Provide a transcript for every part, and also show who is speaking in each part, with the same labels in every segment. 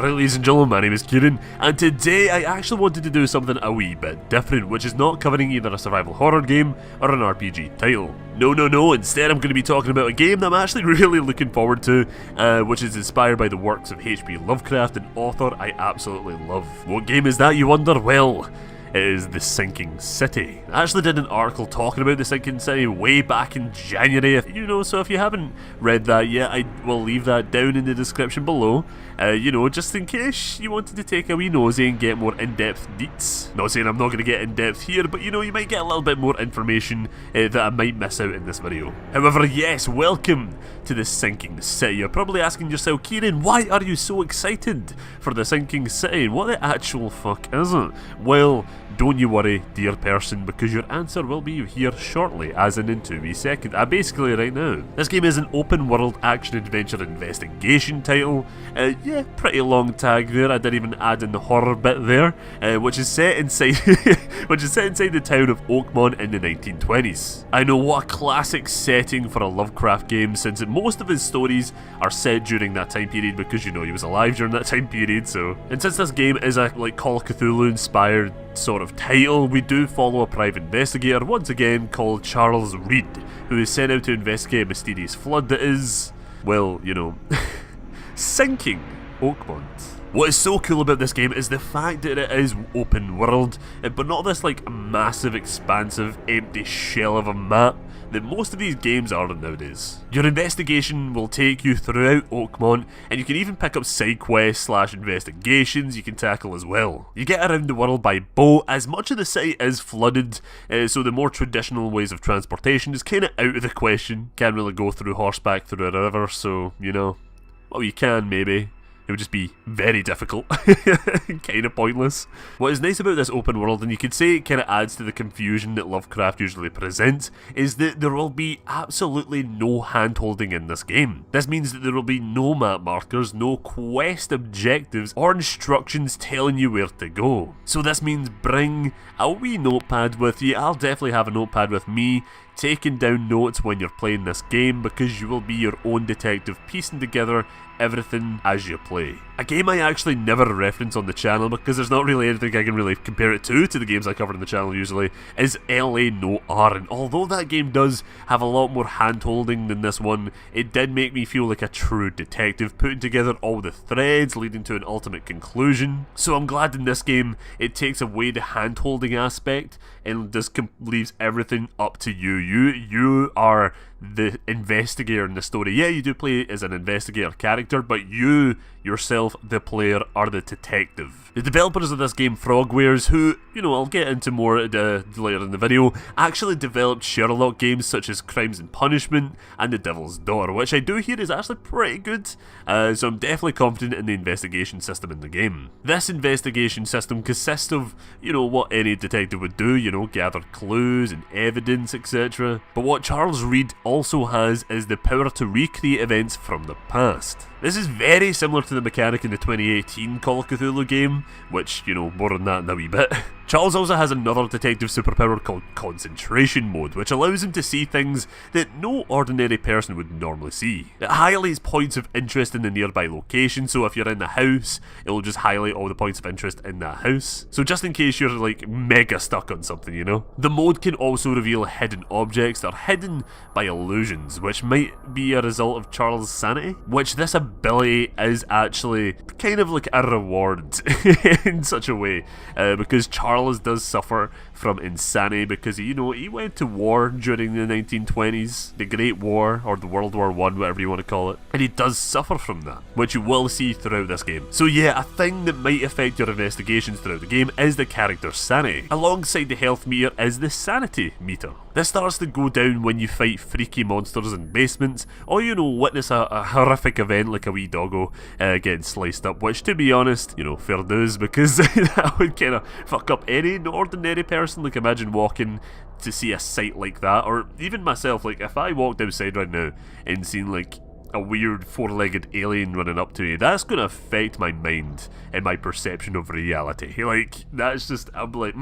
Speaker 1: Right, ladies and gentlemen, my name is Kieran, and today I actually wanted to do something a wee bit different, which is not covering either a survival horror game or an RPG title. No, instead I'm going to be talking about a game that I'm actually really looking forward to, which is inspired by the works of H.P. Lovecraft, an author I absolutely love. What game is that, you wonder? Well, it is The Sinking City. I actually did an article talking about The Sinking City way back in January, so if you haven't read that yet, I will leave that down in the description below, just in case you wanted to take a wee nosy and get more in-depth deets. Not saying I'm not going to get in-depth here, but you might get a little bit more information that I might miss out in this video. However, yes, welcome to The Sinking City. You're probably asking yourself, Kieran, why are you so excited for The Sinking City? What the actual fuck is it? Well, don't you worry, dear person, because your answer will be here shortly, as in 2 wee seconds. Basically right now. This game is an open world action adventure investigation title. Yeah, pretty long tag there. I didn't even add in the horror bit there, which is set inside the town of Oakmont in the 1920s. I know, what a classic setting for a Lovecraft game, since most of his stories are set during that time period, because he was alive during that time period. And since this game is a Call of Cthulhu inspired sort of title, we do follow a private investigator, once again called Charles Reed, who is sent out to investigate a mysterious flood that is, well, sinking Oakmont. What is so cool about this game is the fact that it is open world, but not this massive, expansive, empty shell of a map that most of these games are nowadays. Your investigation will take you throughout Oakmont, and you can even pick up side quests / investigations you can tackle as well. You get around the world by boat, as much of the city is flooded, so the more traditional ways of transportation is kind of out of the question. Can't really go through horseback through a river, so, well, you can maybe. It would just be very difficult, kind of pointless. What is nice about this open world, and you could say it kind of adds to the confusion that Lovecraft usually presents, is that there will be absolutely no hand-holding in this game. This means that there will be no map markers, no quest objectives, or instructions telling you where to go. So this means bring a wee notepad with you. I'll definitely have a notepad with me, taking down notes when you're playing this game, because you will be your own detective piecing together everything as you play. A game I actually never reference on the channel, because there's not really anything I can really compare it to the games I cover on the channel usually, is LA Noire. And although that game does have a lot more hand-holding than this one, it did make me feel like a true detective, putting together all the threads leading to an ultimate conclusion. So I'm glad in this game it takes away the hand-holding aspect and just leaves everything up to you. You are the investigator in the story. Yeah, you do play as an investigator character, but you yourself, the player, are the detective. The developers of this game, Frogwares, who, I'll get into more later in the video, actually developed Sherlock games such as Crimes and Punishment and The Devil's Daughter, which I do hear is actually pretty good, so I'm definitely confident in the investigation system in the game. This investigation system consists of, what any detective would do, gather clues and evidence, etc. But what Charles Reed also has is the power to recreate events from the past. This is very similar to the mechanic in the 2018 Call of Cthulhu game, which, more on that in a wee bit. Charles also has another detective superpower called concentration mode, which allows him to see things that no ordinary person would normally see. It highlights points of interest in the nearby location, so if you're in the house, it'll just highlight all the points of interest in that house. So just in case you're mega stuck on something, The mode can also reveal hidden objects that are hidden by illusions, which might be a result of Charles' sanity, which this ability is actually kind of like a reward in such a way, because Charles does suffer from insanity, because he went to war during the 1920s, the Great War, or the World War I, whatever you want to call it, and he does suffer from that, which you will see throughout this game. So yeah, a thing that might affect your investigations throughout the game is the character's sanity. Alongside the health meter is the sanity meter. This starts to go down when you fight freaky monsters in basements, or witness a horrific event like a wee doggo getting sliced up, which, to be honest, fair dues, because that would kind of fuck up any ordinary person. Imagine walking to see a sight like that, or even myself, if I walked outside right now and seen a weird four-legged alien running up to me, that's going to affect my mind and my perception of reality. Like, that's just, I'm like,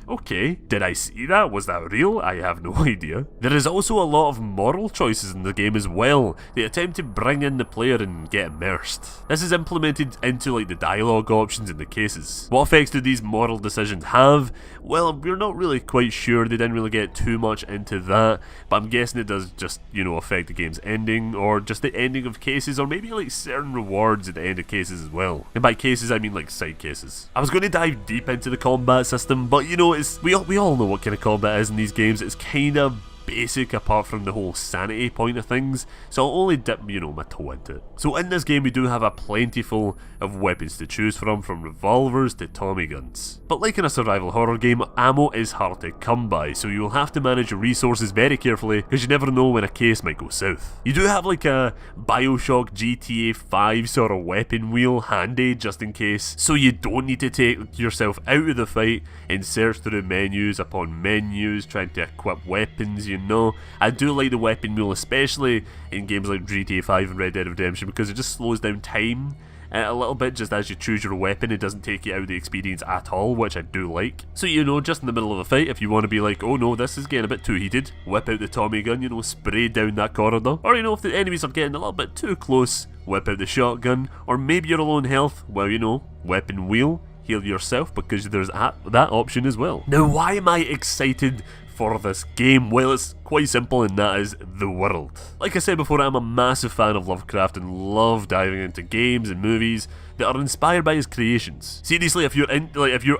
Speaker 1: okay, did I see that? Was that real? I have no idea. There is also a lot of moral choices in the game as well. They attempt to bring in the player and get immersed. This is implemented into like the dialogue options in the cases. What effects do these moral decisions have? Well, we're not really quite sure. They didn't really get too much into that, but I'm guessing it does just, you know, affect the game's ending, or just the ending of cases, or maybe like certain rewards at the end of cases as well. And by cases, I mean like side cases. I was going to dive deep into the combat system, but you know, we all know what kind of combat is in these games. It's kind of basic apart from the whole sanity point of things, so I'll only dip, you know, my toe into it. So in this game we do have a plentiful of weapons to choose from revolvers to Tommy guns. But like in a survival horror game, ammo is hard to come by, so you'll have to manage your resources very carefully because you never know when a case might go south. You do have like a Bioshock GTA 5 sort of weapon wheel handy just in case, so you don't need to take yourself out of the fight and search through menus upon menus trying to equip weapons, you know. I do like the weapon wheel, especially in games like GTA 5 and Red Dead Redemption, because it just slows down time a little bit just as you choose your weapon. It doesn't take you out of the experience at all, which I do like. So, you know, just in the middle of a fight, if you want to be like, oh no, this is getting a bit too heated, whip out the Tommy gun, you know, spray down that corridor. Or, you know, if the enemies are getting a little bit too close, whip out the shotgun. Or maybe you're low on health, well, you know, weapon wheel, heal yourself, because there's that option as well. Now, why am I excited for this game? Well, it's quite simple, and that is the world. Like I said before, I'm a massive fan of Lovecraft and love diving into games and movies that are inspired by his creations. Seriously, if you're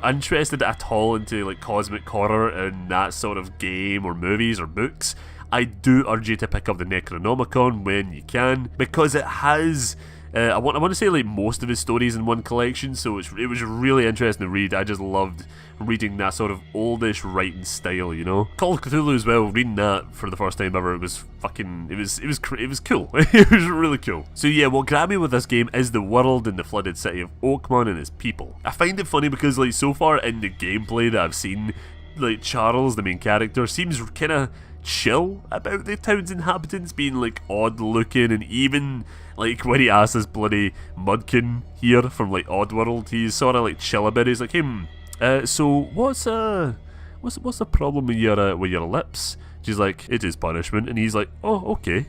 Speaker 1: interested at all into like cosmic horror and that sort of game or movies or books, I do urge you to pick up the Necronomicon when you can, because it has I want to say like most of his stories in one collection, so it was really interesting to read. I just loved reading that sort of oldish writing style, you know. Call of Cthulhu as well, reading that for the first time ever, it was cool. It was really cool. So yeah, what grabbed me with this game is the world and the flooded city of Oakmont and its people. I find it funny because like so far in the gameplay that I've seen, like Charles, the main character, seems kind of chill about the town's inhabitants being like odd looking, and even like when he asks this bloody Mudkin here from like Oddworld, he's sort of like chill about it. He's like, so what's the problem with your lips? She's like, it is punishment, and he's like, oh, okay.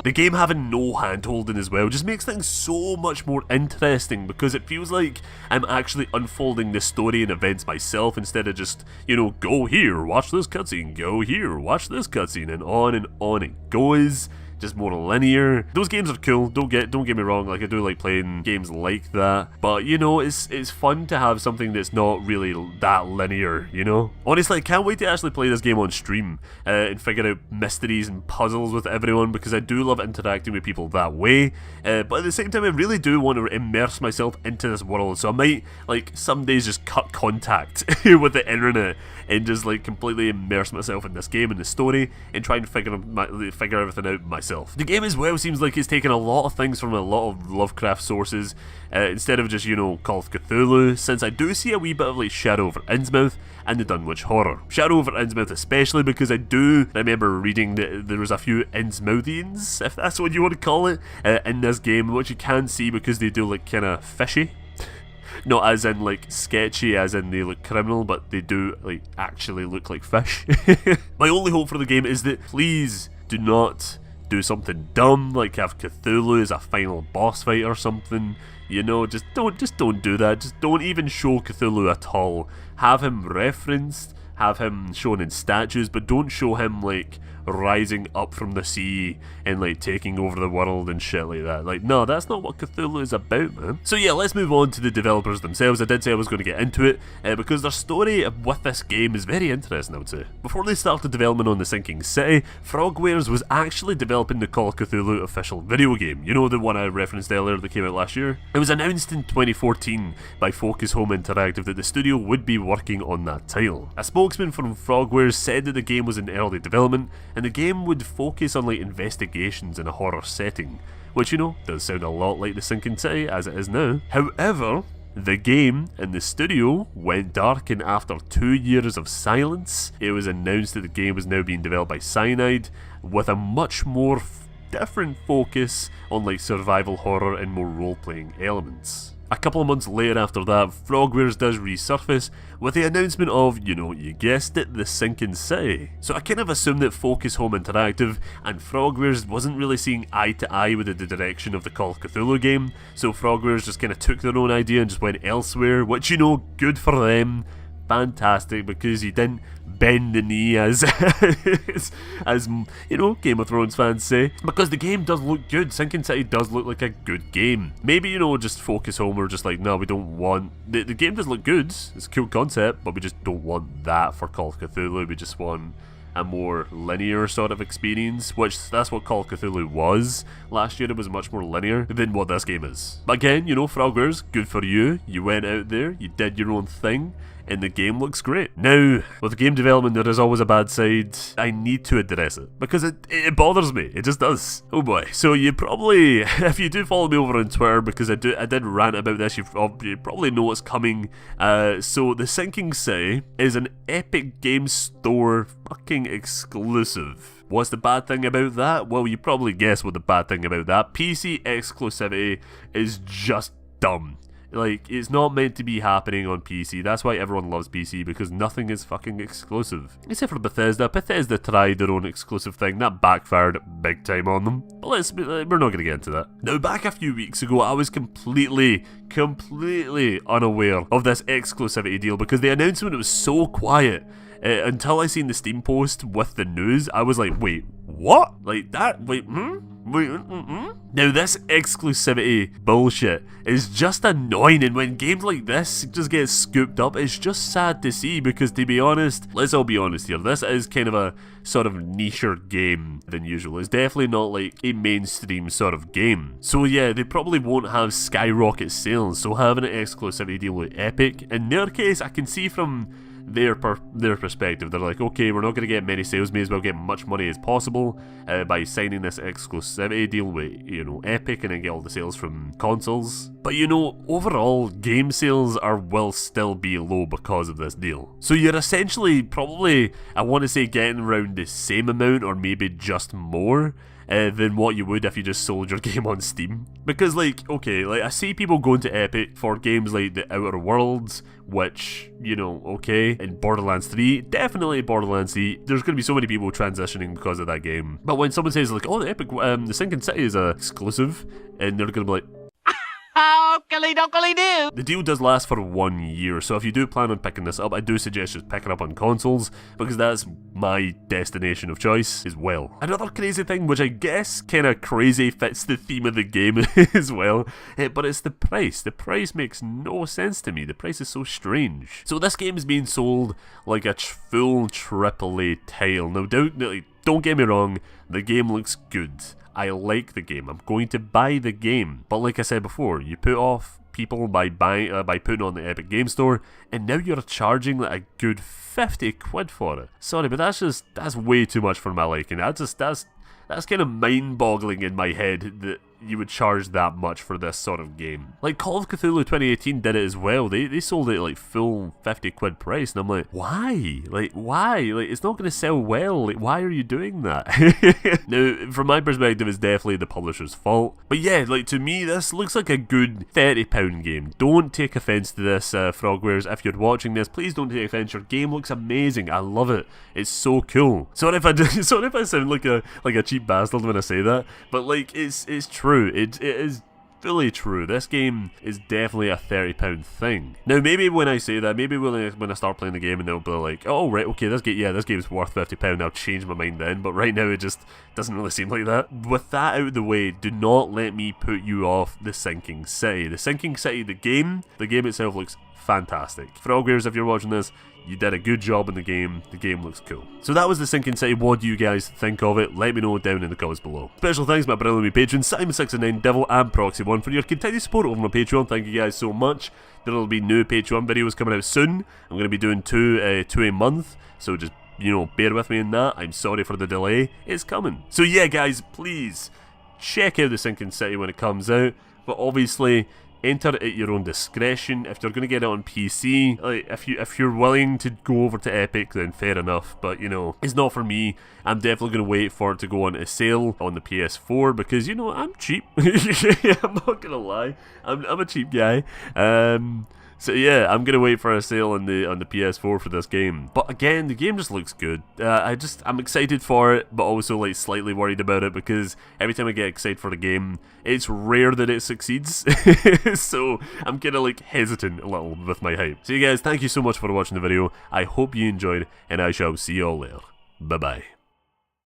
Speaker 1: The game having no hand-holding as well just makes things so much more interesting, because it feels like I'm actually unfolding the story and events myself instead of just, you know, go here, watch this cutscene, go here, watch this cutscene, and on it goes. Just more linear. Those games are cool, don't get me wrong, like I do like playing games like that, but you know, it's fun to have something that's not really that linear, you know? Honestly, I can't wait to actually play this game on stream and figure out mysteries and puzzles with everyone, because I do love interacting with people that way, but at the same time I really do want to immerse myself into this world, so I might like some days just cut contact with the internet and just like completely immerse myself in this game and the story and try and figure everything out myself. The game as well seems like it's taken a lot of things from a lot of Lovecraft sources instead of just, you know, Call of Cthulhu, since I do see a wee bit of like Shadow over Innsmouth and the Dunwich Horror. Shadow over Innsmouth especially because I do remember reading that there was a few Innsmouthians, if that's what you want to call it, in this game, which you can see because they do like kind of fishy. Not as in like sketchy as in they look criminal, but they do like actually look like fish. My only hope for the game is that please do not do something dumb like have Cthulhu as a final boss fight or something, you know. Just don't do that. Just don't even show Cthulhu at all. Have him referenced, have him shown in statues, but don't show him like rising up from the sea and like taking over the world and shit like that. Like, no, that's not what Cthulhu is about, man. So yeah, let's move on to the developers themselves. I did say I was going to get into it because their story with this game is very interesting, I would say. Before they started development on the Sinking City, Frogwares was actually developing the Call of Cthulhu official video game. You know, the one I referenced earlier that came out last year? It was announced in 2014 by Focus Home Interactive that the studio would be working on that title. A spokesman from Frogwares said that the game was in early development and the game would focus on like investigations in a horror setting, which, you know, does sound a lot like the Sinking City as it is now. However, The game and the studio went dark, and after 2 years of silence, it was announced that the game was now being developed by Cyanide with a much more different focus on like survival horror and more role-playing elements. A couple of months later after that, Frogwares does resurface with the announcement of, you guessed it, the Sinking City. So I kind of assumed that Focus Home Interactive and Frogwares wasn't really seeing eye to eye with the direction of the Call of Cthulhu game, so Frogwares just kind of took their own idea and just went elsewhere, which, good for them. Fantastic, because you didn't bend the knee as Game of Thrones fans say, because the game does look good. Sinking City does look like a good game. Maybe just Focus Home or just like, no, we don't want the game does look good, it's a cool concept, but we just don't want that for Call of Cthulhu. We just want a more linear sort of experience, which that's what Call of Cthulhu was. Last year it was much more linear than what this game is. But again, Frogwares, good for you. You went out there, you did your own thing, and the game looks great. Now, with game development there is always a bad side. I need to address it, because it bothers me, it just does. Oh boy. So you probably, if you do follow me over on Twitter, because I did rant about this, you probably know what's coming. So the Sinking City is an Epic Games Store fucking exclusive. What's the bad thing about that? Well, you probably guess what the bad thing about that. PC exclusivity is just dumb. Like, it's not meant to be happening on PC. That's why everyone loves PC, because nothing is fucking exclusive. Except for Bethesda. Bethesda tried their own exclusive thing. That backfired big time on them. But we're not going to get into that. Now, back a few weeks ago, I was completely unaware of this exclusivity deal, because the announcement was so quiet. Until I seen the Steam post with the news, I was like, wait, what? Like that? Wait, Now this exclusivity bullshit is just annoying, and when games like this just get scooped up, it's just sad to see, because to be honest, let's all be honest here, this is kind of a sort of nicher game than usual. It's definitely not like a mainstream sort of game. So yeah, they probably won't have skyrocket sales, so having an exclusivity deal with Epic, in their case, I can see from their perspective, they're like, okay, we're not going to get many sales, may as well get much money as possible by signing this exclusivity deal with, Epic, and then get all the sales from consoles. But overall, game sales will still be low because of this deal. So you're essentially probably, I want to say, getting around the same amount, or maybe just more, than what you would if you just sold your game on Steam. Because I see people going to Epic for games like The Outer Worlds, which, okay, and Borderlands 3, definitely Borderlands 3, there's going to be so many people transitioning because of that game. But when someone says like, oh, the Sinking City is exclusive, and they're going to be like, the deal does last for 1 year, so if you do plan on picking this up, I do suggest just picking up on consoles, because that's my destination of choice as well. Another crazy thing, which I guess kind of crazy fits the theme of the game as well, but it's the price. The price makes no sense to me. The price is so strange. So this game is being sold like a full AAA title. Now, don't get me wrong, the game looks good. I like the game. I'm going to buy the game. But like I said before, you put off people by putting on the Epic Game Store, and now you're charging like a good 50 quid for it. Sorry, but that's way too much for my liking. That's kind of mind-boggling in my head that you would charge that much for this sort of game. Like Call of Cthulhu 2018 did it as well. They sold it like full 50 quid price, and I'm like, why? Like, why? Like, it's not going to sell well. Like, why are you doing that? Now, from my perspective, it's definitely the publisher's fault. But yeah, like, to me, this looks like a good £30 game. Don't take offense to this, Frogwares. If you're watching this, please don't take offense. Your game looks amazing. I love it. It's so cool. Sorry if I sound like a cheap bastard when I say that, but like, it's true. It is fully true. This game is definitely a £30 thing. Now, maybe when I say that, maybe when I start playing the game and they'll be like, oh, right, okay, this game's worth £50, I'll change my mind then, but right now it just doesn't really seem like that. With that out of the way, do not let me put you off the Sinking City. The Sinking City, the game itself looks fantastic. Frogwares, if you're watching this, you did a good job in the game looks cool. So that was the Sinking City. What do you guys think of it? Let me know down in the comments below. Special thanks to my brilliant patrons, Simon69, Devil, and Proxy1 for your continued support over my Patreon. Thank you guys so much. There will be new Patreon videos coming out soon. I'm going to be doing two a month, so just, bear with me in that. I'm sorry for the delay. It's coming. So yeah, guys, please check out the Sinking City when it comes out, but obviously, enter at your own discretion. If you're going to get it on PC, like, if you're willing to go over to Epic, then fair enough, but you know, it's not for me. I'm definitely going to wait for it to go on a sale on the PS4 because, you know, I'm cheap. I'm not going to lie, I'm a cheap guy. So yeah, I'm gonna wait for a sale on the PS4 for this game. But again, the game just looks good. I'm excited for it, but also like slightly worried about it because every time I get excited for the game, it's rare that it succeeds. So I'm kind of like hesitant a little with my hype. So you guys, thank you so much for watching the video. I hope you enjoyed, and I shall see you all later. Bye bye.